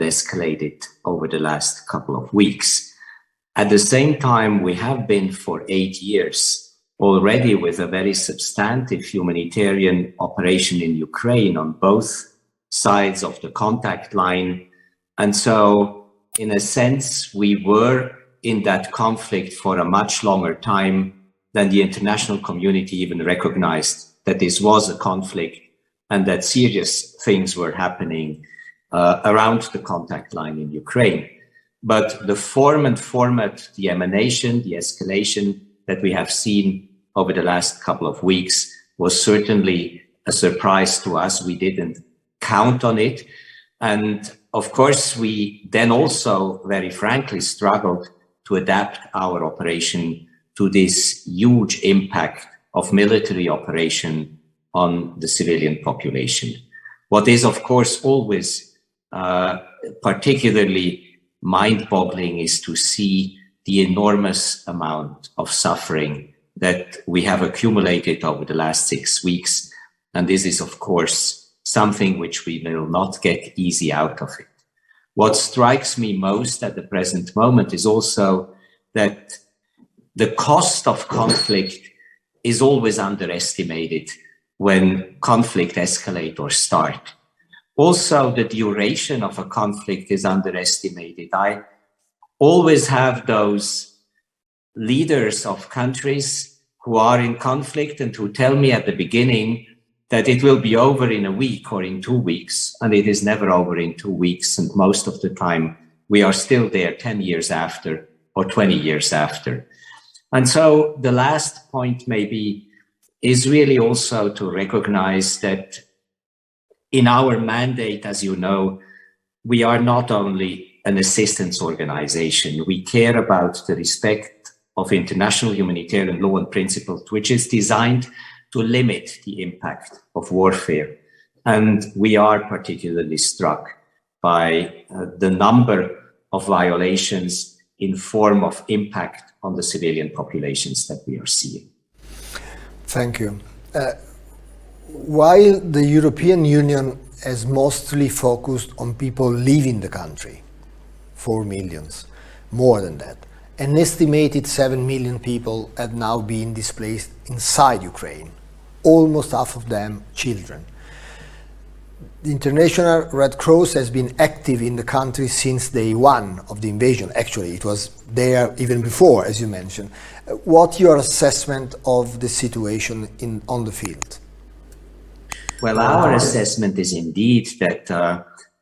escalated over the last couple of weeks. At the same time, we have been for 8 years already with a very substantive humanitarian operation in Ukraine on both sides of the contact line. And so, in a sense, we were in that conflict for a much longer time than the international community even recognized that this was a conflict and that serious things were happening around the contact line in Ukraine. But the form and format, the emanation, the escalation that we have seen over the last couple of weeks was certainly a surprise to us. We didn't count on it. And of course, we then also very frankly struggled to adapt our operation to this huge impact of military operation on the civilian population. What is, of course, always particularly mind-boggling is to see the enormous amount of suffering that we have accumulated over the last 6 weeks. And this is, of course, something which we will not get easy out of it. What strikes me most at the present moment is also that the cost of conflict is always underestimated when conflict escalates or starts. Also, the duration of a conflict is underestimated. I always have those leaders of countries who are in conflict and who tell me at the beginning that it will be over in a week or in 2 weeks, and it is never over in 2 weeks. And most of the time, we are still there 10 years after or 20 years after. And so the last point maybe is really also to recognize that in our mandate, as you know, we are not only an assistance organization. We care about the respect of international humanitarian law and principles, which is designed to limit the impact of warfare. And we are particularly struck by the number of violations in form of impact on the civilian populations that we are seeing. Thank you. While the European Union has mostly focused on people leaving the country, 4 million, more than that, an estimated 7 million people have now been displaced inside Ukraine, almost half of them children. The International Red Cross has been active in the country since day one of the invasion. Actually, it was there even before, as you mentioned. What's your assessment of the situation on the field? Well, our assessment is indeed that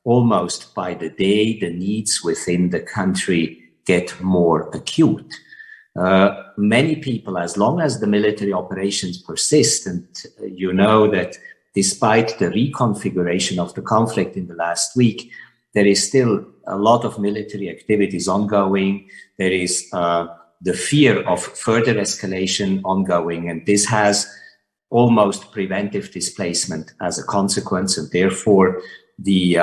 almost by the day, the needs within the country get more acute. Many people, as long as the military operations persist, and you know that despite the reconfiguration of the conflict in the last week, there is still a lot of military activities ongoing. There is the fear of further escalation ongoing, and this has almost preventive displacement as a consequence. And therefore, the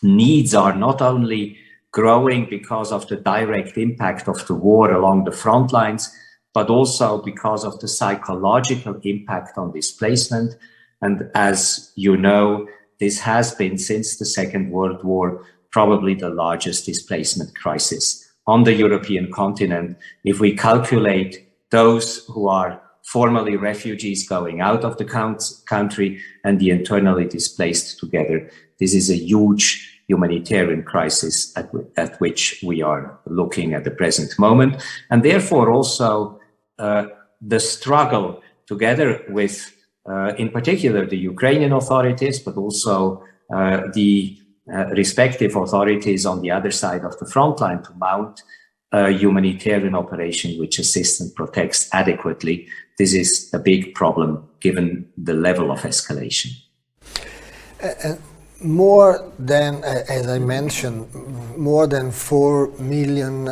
needs are not only growing because of the direct impact of the war along the front lines, but also because of the psychological impact on displacement. And as you know, this has been, since the Second World War, probably the largest displacement crisis on the European continent. If we calculate those who are formerly refugees going out of the country and the internally displaced together, this is a huge humanitarian crisis at which we are looking at the present moment. And therefore also the struggle together with in particular the Ukrainian authorities, but also the respective authorities on the other side of the front line to mount a humanitarian operation which assists and protects adequately. This is a big problem given the level of escalation. More than, as I mentioned, more than 4.5 million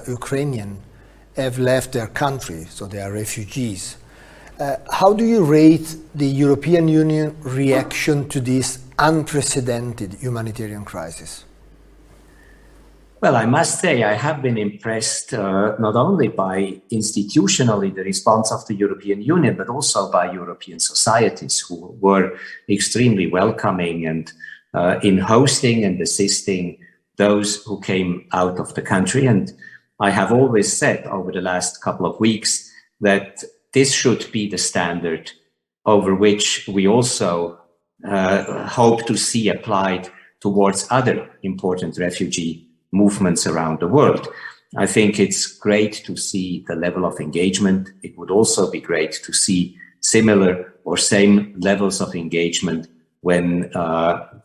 Ukrainians have left their country, so they are refugees. How do you rate the European Union reaction to this unprecedented humanitarian crisis? Well, I must say I have been impressed not only by institutionally the response of the European Union, but also by European societies who were extremely welcoming and in hosting and assisting those who came out of the country. And I have always said over the last couple of weeks that this should be the standard over which we also hope to see applied towards other important refugee movements around the world. I think it's great to see the level of engagement. It would also be great to see similar or same levels of engagement when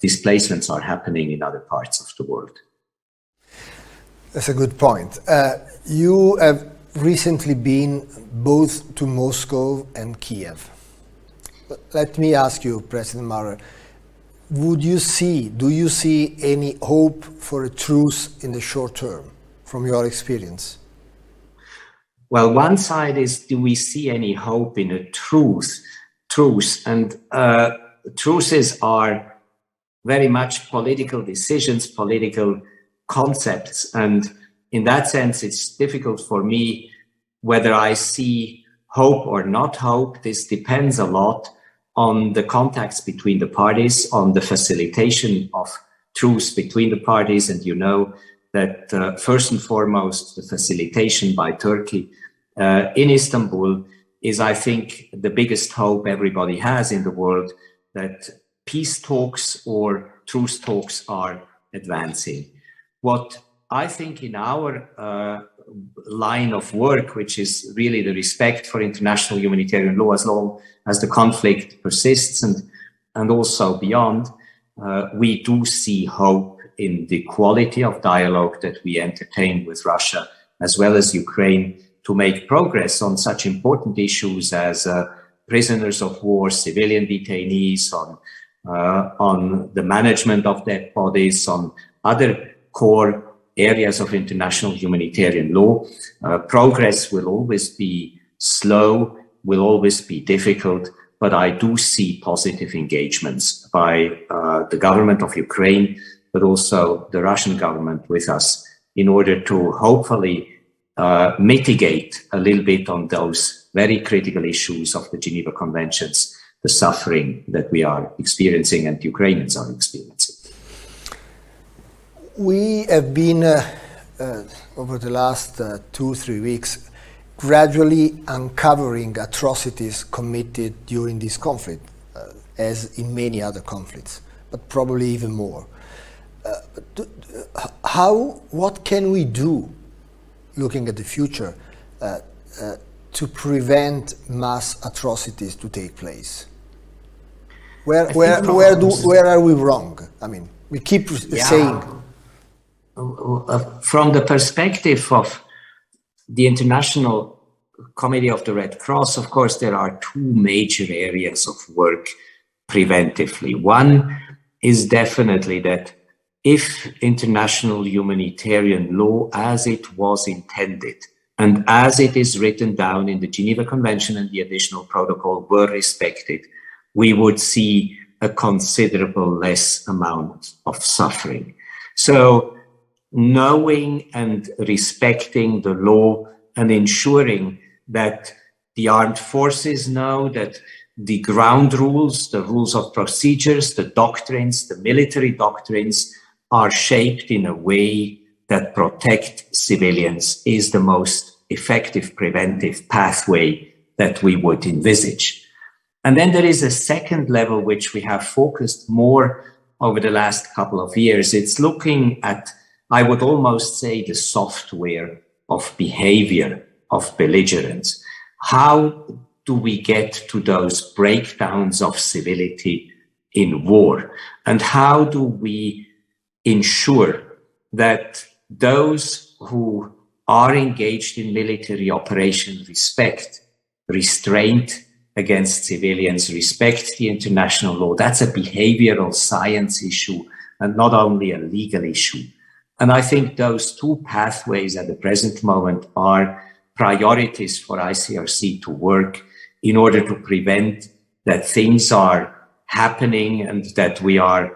displacements are happening in other parts of the world. That's a good point. You have recently been both to Moscow and Kiev. Let me ask you, President Maurer, do you see any hope for a truce in the short term from your experience? Well, one side is, do we see any hope in a truce? And truces are very much political decisions, political concepts. And in that sense, it's difficult for me whether I see hope or not hope. This depends a lot on the contacts between the parties, on the facilitation of truce between the parties. And you know that first and foremost, the facilitation by Turkey in Istanbul is, I think, the biggest hope everybody has in the world, that peace talks or truce talks are advancing. What I think in our line of work, which is really the respect for international humanitarian law as long as the conflict persists and also beyond, we do see hope in the quality of dialogue that we entertain with Russia as well as Ukraine to make progress on such important issues as prisoners of war, civilian detainees, on the management of dead bodies, on other core areas of international humanitarian law. Progress will always be slow, will always be difficult, but I do see positive engagements by the government of Ukraine, but also the Russian government with us in order to hopefully mitigate a little bit on those very critical issues of the Geneva Conventions, the suffering that we are experiencing and Ukrainians are experiencing. We have been, over the last 2-3 weeks, gradually uncovering atrocities committed during this conflict, as in many other conflicts, but probably even more. What can we do, looking at the future, to prevent mass atrocities to take place? Where are we wrong? I mean, we keep saying. From the perspective of the International Committee of the Red Cross, of course, there are two major areas of work preventively. One is definitely that if international humanitarian law, as it was intended and as it is written down in the Geneva Convention and the additional protocol, were respected, we would see a considerable less amount of suffering. So knowing and respecting the law and ensuring that the armed forces know that the ground rules, the rules of procedures, the doctrines, the military doctrines are shaped in a way that protect civilians is the most effective preventive pathway that we would envisage. And then there is a second level which we have focused more over the last couple of years. It's looking at, I would almost say, the software of behavior of belligerents. How do we get to those breakdowns of civility in war? And how do we ensure that those who are engaged in military operations respect restraint against civilians, respect the international law? That's a behavioral science issue and not only a legal issue. And I think those two pathways at the present moment are priorities for ICRC to work in order to prevent that things are happening and that we are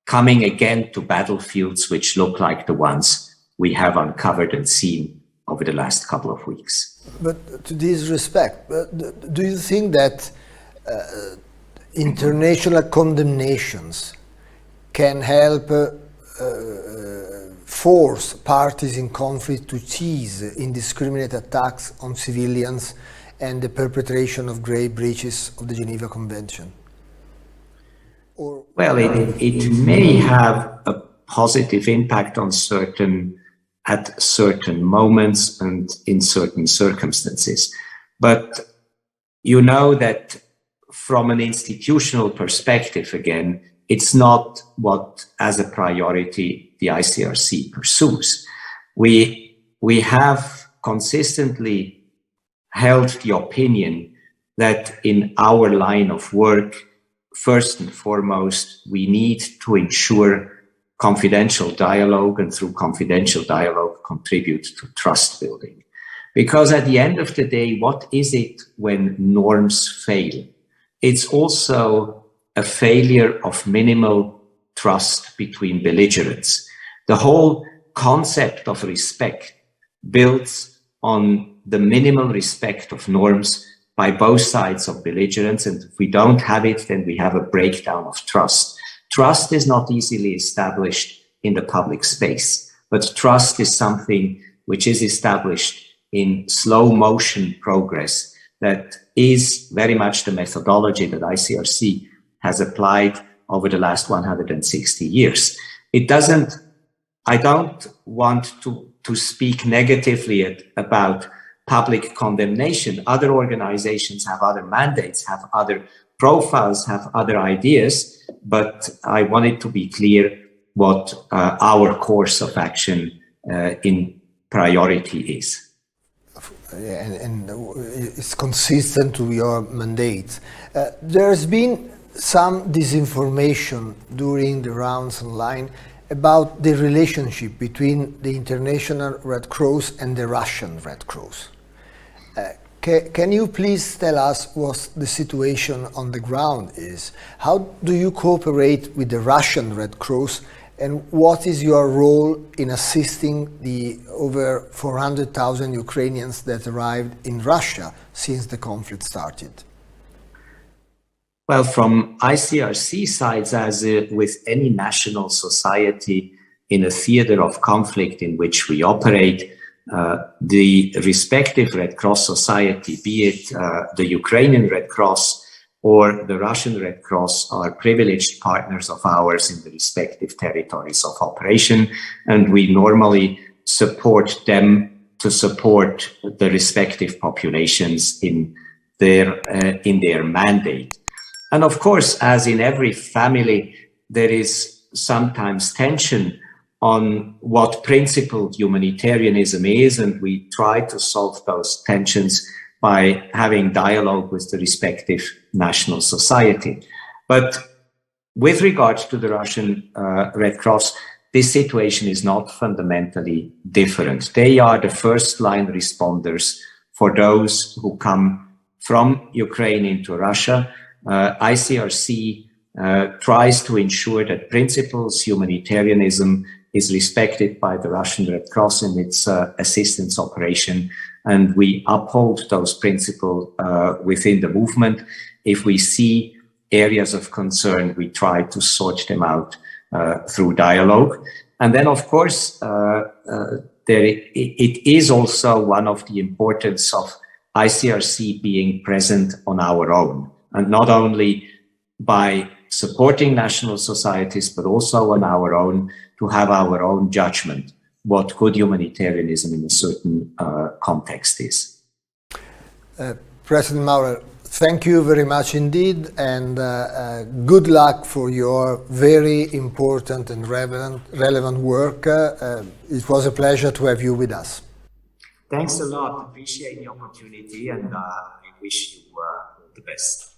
coming again to battlefields which look like the ones we have uncovered and seen over the last couple of weeks. But to this respect, do you think that international condemnations can help force parties in conflict to cease indiscriminate attacks on civilians and the perpetration of grave breaches of the Geneva Convention? Well, it may have a positive impact on at certain moments and in certain circumstances. But you know that from an institutional perspective, again, it's not what, as a priority, the ICRC pursues. We have consistently held the opinion that in our line of work, first and foremost, we need to ensure confidential dialogue, and through confidential dialogue, contribute to trust building. Because at the end of the day, what is it when norms fail? It's also a failure of minimal trust between belligerents. The whole concept of respect builds on the minimal respect of norms by both sides of belligerents, and if we don't have it, then we have a breakdown of trust. Trust is not easily established in the public space, but trust is something which is established in slow motion progress that is very much the methodology that ICRC has applied over the last 160 years. I don't want to speak negatively about public condemnation. Other organizations have other mandates, have other profiles, have other ideas, but I want it to be clear what our course of action in priority is. And it's consistent to your mandate. There's been some disinformation during the rounds online about the relationship between the International Red Cross and the Russian Red Cross. Can you please tell us what the situation on the ground is? How do you cooperate with the Russian Red Cross, and what is your role in assisting the over 400,000 Ukrainians that arrived in Russia since the conflict started? Well, from ICRC sides, as with any national society in a theater of conflict in which we operate, the respective Red Cross society, be it the Ukrainian Red Cross or the Russian Red Cross, are privileged partners of ours in the respective territories of operation, and we normally support them to support the respective populations in their mandate. And of course, as in every family, there is sometimes tension on what principled humanitarianism is, and we try to solve those tensions by having dialogue with the respective national society. But with regard to the Russian Red Cross, this situation is not fundamentally different. They are the first line responders for those who come from Ukraine into Russia. ICRC tries to ensure that principles, humanitarianism, is respected by the Russian Red Cross in its assistance operation, and we uphold those principles within the movement. If we see areas of concern, we try to sort them out through dialogue. And then, of course, it is also one of the importance of ICRC being present on our own, and not only by supporting national societies, but also on our own, to have our own judgment what good humanitarianism in a certain context is. President Maurer, thank you very much indeed, and good luck for your very important and relevant work. It was a pleasure to have you with us. Thanks a lot. Appreciate the opportunity, and I wish you the best.